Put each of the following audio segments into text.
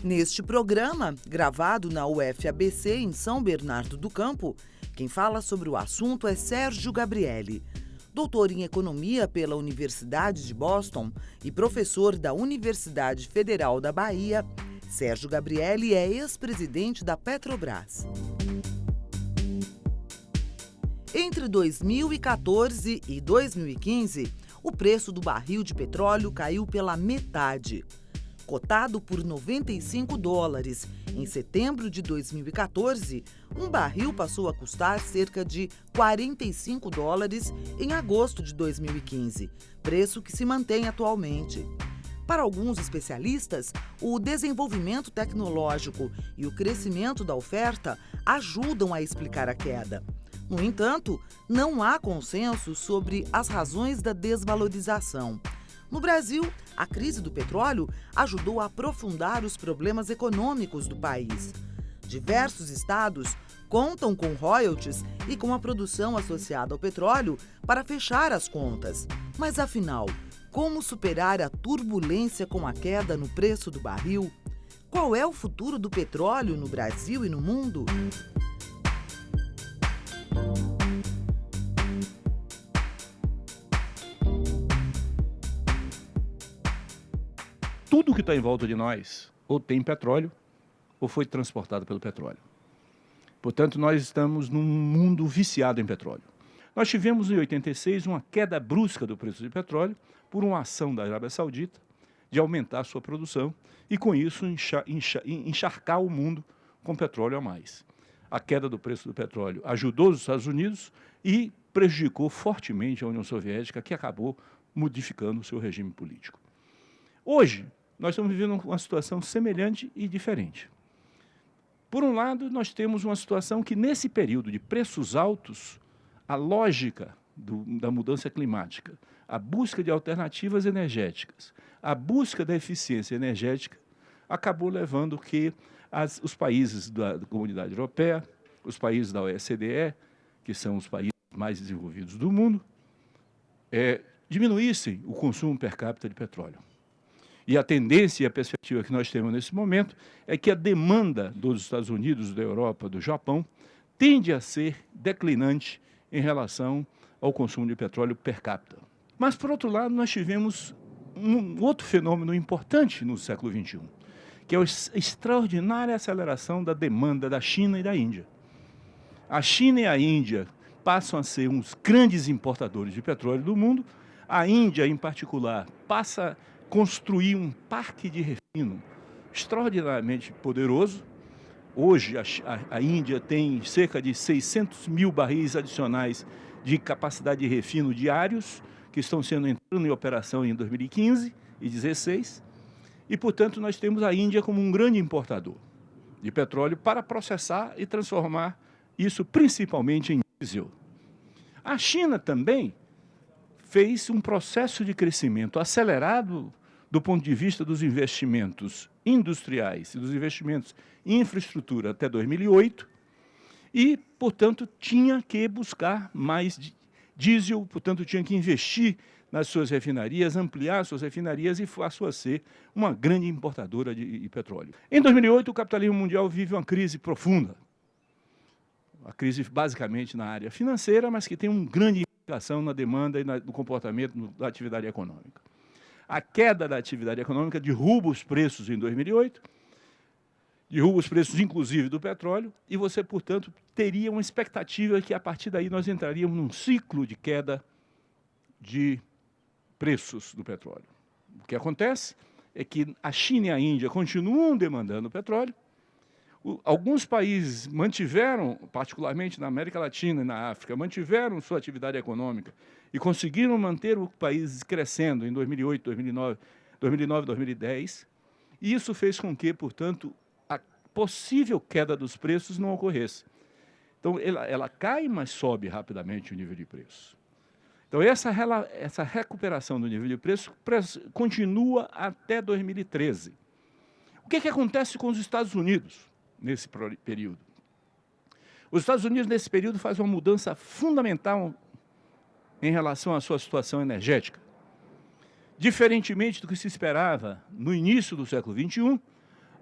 Neste programa, gravado na UFABC em São Bernardo do Campo, quem fala sobre o assunto é Sérgio Gabrielli, doutor em Economia pela Universidade de Boston e professor da Universidade Federal da Bahia. Sérgio Gabrielli é ex-presidente da Petrobras. Entre 2014 e 2015, o preço do barril de petróleo caiu pela metade. Cotado por $95 em setembro de 2014, um barril passou a custar cerca de $45 em agosto de 2015, preço que se mantém atualmente. Para alguns especialistas, o desenvolvimento tecnológico e o crescimento da oferta ajudam a explicar a queda. No entanto, não há consenso sobre as razões da desvalorização. No Brasil, a crise do petróleo ajudou a aprofundar os problemas econômicos do país. Diversos estados contam com royalties e com a produção associada ao petróleo para fechar as contas. Mas afinal, como superar a turbulência com a queda no preço do barril? Qual é o futuro do petróleo no Brasil e no mundo? Tudo que está em volta de nós ou tem petróleo ou foi transportado pelo petróleo. Portanto, nós estamos num mundo viciado em petróleo. Nós tivemos em 86 uma queda brusca do preço de petróleo por uma ação da Arábia Saudita de aumentar a sua produção e, com isso, encharcar o mundo com petróleo a mais. A queda do preço do petróleo ajudou os Estados Unidos e prejudicou fortemente a União Soviética, que acabou modificando o seu regime político. Hoje, nós estamos vivendo uma situação semelhante e diferente. Por um lado, nós temos uma situação que, nesse período de preços altos, a lógica da mudança climática, a busca de alternativas energéticas, a busca da eficiência energética, acabou levando que os países da Comunidade Europeia, os países da OECD, que são os países mais desenvolvidos do mundo, diminuíssem o consumo per capita de petróleo. E a tendência e a perspectiva que nós temos nesse momento é que a demanda dos Estados Unidos, da Europa, do Japão, tende a ser declinante em relação ao consumo de petróleo per capita. Mas, por outro lado, nós tivemos um outro fenômeno importante no século XXI, que é a extraordinária aceleração da demanda da China e da Índia. A China e a Índia passam a ser uns grandes importadores de petróleo do mundo. A Índia, em particular, passa a construir um parque de refino extraordinariamente poderoso. Hoje, a Índia tem cerca de 600 mil barris adicionais de capacidade de refino diários, que estão entrando em operação em 2015 e 2016. E, portanto, nós temos a Índia como um grande importador de petróleo para processar e transformar isso principalmente em diesel. A China também fez um processo de crescimento acelerado do ponto de vista dos investimentos industriais e dos investimentos em infraestrutura até 2008 e, portanto, tinha que buscar mais diesel, portanto, tinha que investir nas suas refinarias, ampliar suas refinarias e passou a ser uma grande importadora de petróleo. Em 2008, o capitalismo mundial vive uma crise profunda. A crise basicamente na área financeira, mas que tem uma grande implicação na demanda e no comportamento da atividade econômica. A queda da atividade econômica derruba os preços em 2008, derruba os preços, inclusive, do petróleo, e você, portanto, teria uma expectativa que, a partir daí, nós entraríamos num ciclo de queda de preços do petróleo. O que acontece é que a China e a Índia continuam demandando petróleo. Alguns países mantiveram, particularmente na América Latina e na África, mantiveram sua atividade econômica e conseguiram manter o país crescendo em 2008, 2009, 2010. E isso fez com que, portanto, a possível queda dos preços não ocorresse. Então, ela cai, mas sobe rapidamente o nível de preço. Então, essa recuperação do nível de preço continua até 2013. O que acontece com os Estados Unidos nesse período? Os Estados Unidos, nesse período, fazem uma mudança fundamental em relação à sua situação energética. Diferentemente do que se esperava no início do século XXI,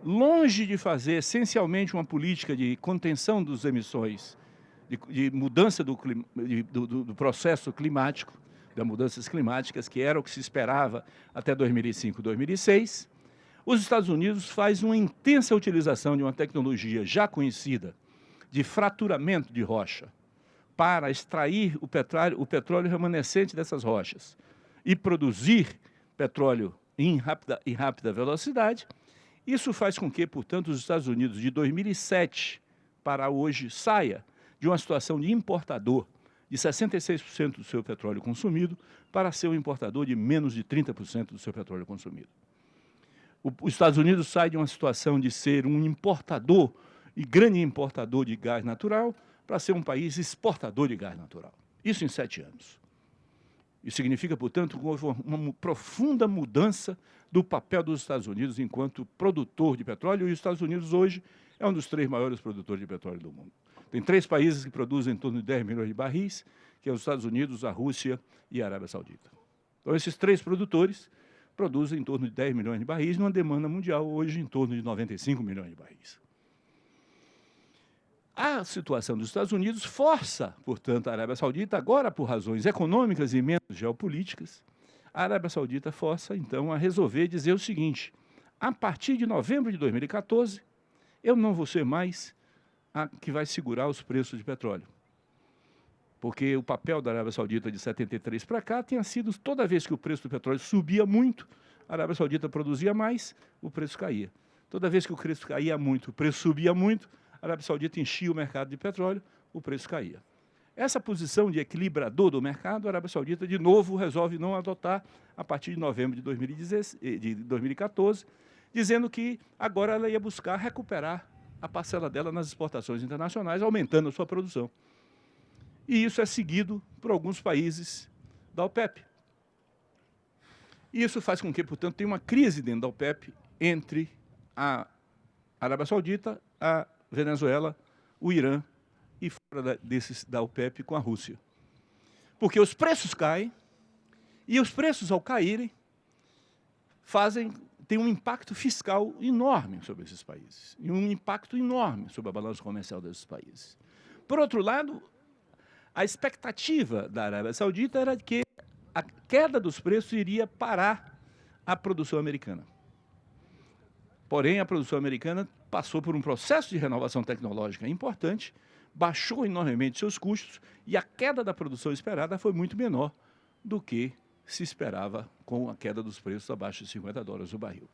longe de fazer essencialmente uma política de contenção das emissões, de mudança do processo climático, das mudanças climáticas, que era o que se esperava até 2005, 2006, os Estados Unidos faz uma intensa utilização de uma tecnologia já conhecida de fraturamento de rocha para extrair o petróleo remanescente dessas rochas e produzir petróleo em rápida velocidade. Isso faz com que, portanto, os Estados Unidos, de 2007 para hoje, saia de uma situação de importador de 66% do seu petróleo consumido para ser um importador de menos de 30% do seu petróleo consumido. Os Estados Unidos sai de uma situação de ser um importador e grande importador de gás natural para ser um país exportador de gás natural. Isso em 7 anos. Isso significa, portanto, uma profunda mudança do papel dos Estados Unidos enquanto produtor de petróleo, e os Estados Unidos hoje é um dos 3 maiores produtores de petróleo do mundo. Tem 3 países que produzem em torno de 10 milhões de barris, que é os Estados Unidos, a Rússia e a Arábia Saudita. Então, esses 3 produtores produzem em torno de 10 milhões de barris, numa demanda mundial hoje em torno de 95 milhões de barris. A situação dos Estados Unidos força, portanto, a Arábia Saudita, agora por razões econômicas e menos geopolíticas, a Arábia Saudita força, então, a resolver dizer o seguinte: a partir de novembro de 2014, eu não vou ser mais a que vai segurar os preços de petróleo. Porque o papel da Arábia Saudita de 73 para cá tinha sido, toda vez que o preço do petróleo subia muito, a Arábia Saudita produzia mais, o preço caía. Toda vez que o preço caía muito, o preço subia muito, a Arábia Saudita enchia o mercado de petróleo, o preço caía. Essa posição de equilibrador do mercado, a Arábia Saudita, de novo, resolve não adotar a partir de novembro de 2014, dizendo que agora ela ia buscar recuperar a parcela dela nas exportações internacionais, aumentando a sua produção. E isso é seguido por alguns países da OPEP. E isso faz com que, portanto, tenha uma crise dentro da OPEP entre a Arábia Saudita, a Venezuela, o Irã e fora da OPEP com a Rússia. Porque os preços caem, e os preços, ao caírem, tem um impacto fiscal enorme sobre esses países, e um impacto enorme sobre a balança comercial desses países. Por outro lado, a expectativa da Arábia Saudita era que a queda dos preços iria parar a produção americana. Porém, a produção americana passou por um processo de renovação tecnológica importante, baixou enormemente seus custos, e a queda da produção esperada foi muito menor do que se esperava com a queda dos preços abaixo de $50 o barril.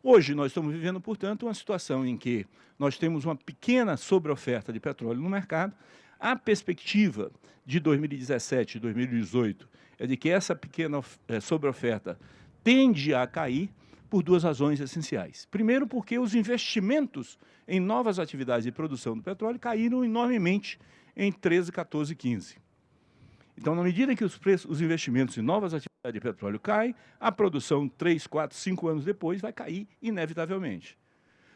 Hoje nós estamos vivendo, portanto, uma situação em que nós temos uma pequena sobreoferta de petróleo no mercado. A perspectiva de 2017 e 2018 é de que essa pequena sobreoferta tende a cair por 2 razões essenciais. Primeiro, porque os investimentos em novas atividades de produção do petróleo caíram enormemente em 13, 14 e 15. Então, na medida em que os investimentos em novas atividades de petróleo caem, a produção 3, 4, 5 anos depois vai cair inevitavelmente.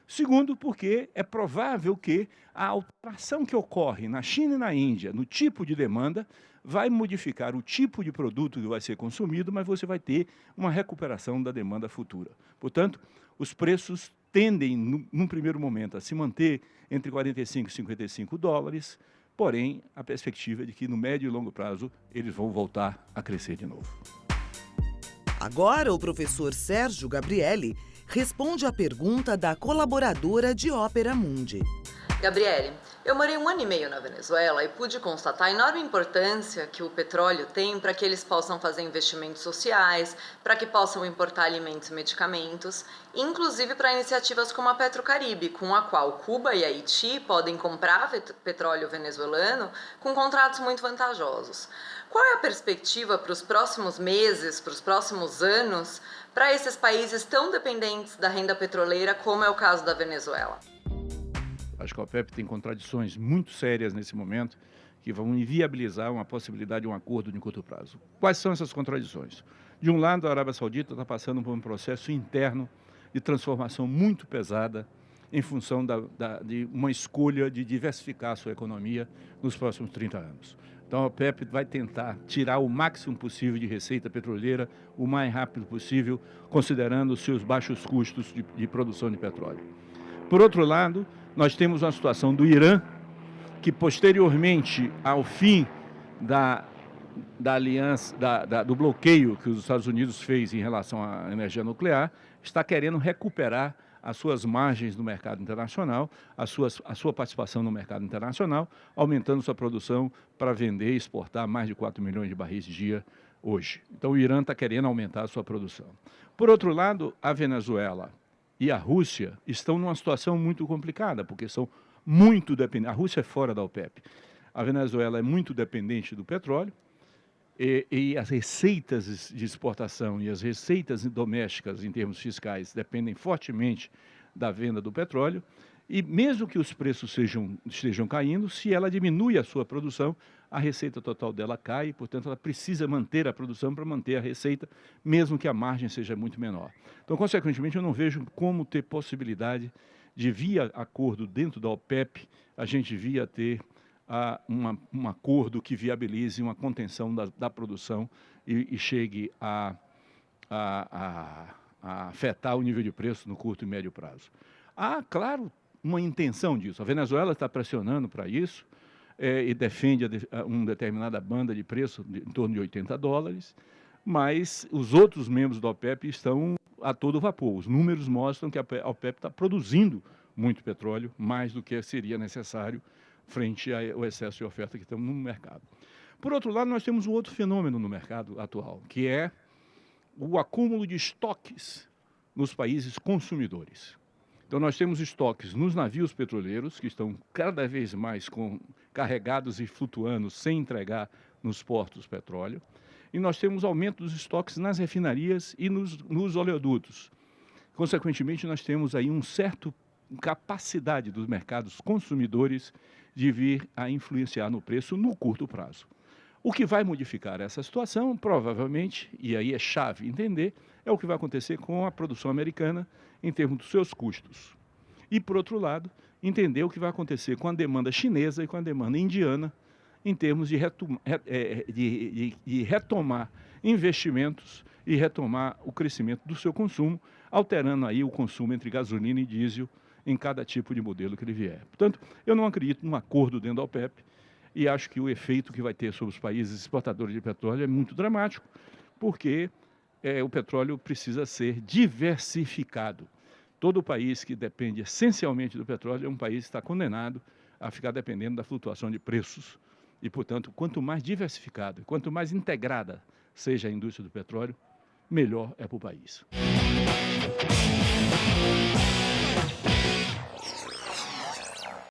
Segundo, porque é provável que a alteração que ocorre na China e na Índia no tipo de demanda vai modificar o tipo de produto que vai ser consumido, mas você vai ter uma recuperação da demanda futura. Portanto, os preços tendem, num primeiro momento, a se manter entre 45 e 55 dólares, porém, a perspectiva é de que, no médio e longo prazo, eles vão voltar a crescer de novo. Agora, o professor Sérgio Gabrielli responde à pergunta da colaboradora de Ópera Mundi. Gabriele, eu morei 1 ano e meio na Venezuela e pude constatar a enorme importância que o petróleo tem para que eles possam fazer investimentos sociais, para que possam importar alimentos e medicamentos, inclusive para iniciativas como a Petrocaribe, com a qual Cuba e Haiti podem comprar petróleo venezuelano com contratos muito vantajosos. Qual é a perspectiva para os próximos meses, para os próximos anos, para esses países tão dependentes da renda petroleira como é o caso da Venezuela? Acho que a OPEP tem contradições muito sérias nesse momento que vão inviabilizar uma possibilidade de um acordo de curto prazo. Quais são essas contradições? De um lado, a Arábia Saudita está passando por um processo interno de transformação muito pesada em função de uma escolha de diversificar a sua economia nos próximos 30 anos. Então, a OPEP vai tentar tirar o máximo possível de receita petroleira o mais rápido possível, considerando os seus baixos custos de produção de petróleo. Por outro lado, nós temos uma situação do Irã, que posteriormente ao fim da aliança, do bloqueio que os Estados Unidos fez em relação à energia nuclear, está querendo recuperar as suas margens no mercado internacional, a sua participação no mercado internacional, aumentando sua produção para vender e exportar mais de 4 milhões de barris dia hoje. Então, o Irã está querendo aumentar a sua produção. Por outro lado, a Venezuela e a Rússia estão numa situação muito complicada, porque são muito dependentes. A Rússia é fora da OPEP. A Venezuela é muito dependente do petróleo e as receitas de exportação e as receitas domésticas em termos fiscais dependem fortemente da venda do petróleo. E mesmo que os preços estejam caindo, se ela diminui a sua produção, a receita total dela cai, portanto, ela precisa manter a produção para manter a receita, mesmo que a margem seja muito menor. Então, consequentemente, eu não vejo como ter possibilidade de, via acordo dentro da OPEP, a gente via ter um acordo que viabilize uma contenção da produção e chegue a afetar o nível de preço no curto e médio prazo. Há, claro, uma intenção disso. A Venezuela está pressionando para isso e defende uma determinada banda de preço em torno de $80, mas os outros membros da OPEP estão a todo vapor. Os números mostram que a OPEP está produzindo muito petróleo, mais do que seria necessário frente ao excesso de oferta que temos no mercado. Por outro lado, nós temos um outro fenômeno no mercado atual, que é o acúmulo de estoques nos países consumidores. Então, nós temos estoques nos navios petroleiros, que estão cada vez mais carregados e flutuando sem entregar nos portos petróleo. E nós temos aumento dos estoques nas refinarias e nos oleodutos. Consequentemente, nós temos aí uma certa capacidade dos mercados consumidores de vir a influenciar no preço no curto prazo. O que vai modificar essa situação, provavelmente, e aí é chave entender, é o que vai acontecer com a produção americana em termos dos seus custos. E, por outro lado, entender o que vai acontecer com a demanda chinesa e com a demanda indiana em termos de retomar investimentos e retomar o crescimento do seu consumo, alterando aí o consumo entre gasolina e diesel em cada tipo de modelo que ele vier. Portanto, eu não acredito num acordo dentro da OPEP e acho que o efeito que vai ter sobre os países exportadores de petróleo é muito dramático, porque o petróleo precisa ser diversificado. Todo país que depende essencialmente do petróleo é um país que está condenado a ficar dependendo da flutuação de preços. E, portanto, quanto mais diversificado, quanto mais integrada seja a indústria do petróleo, melhor é para o país.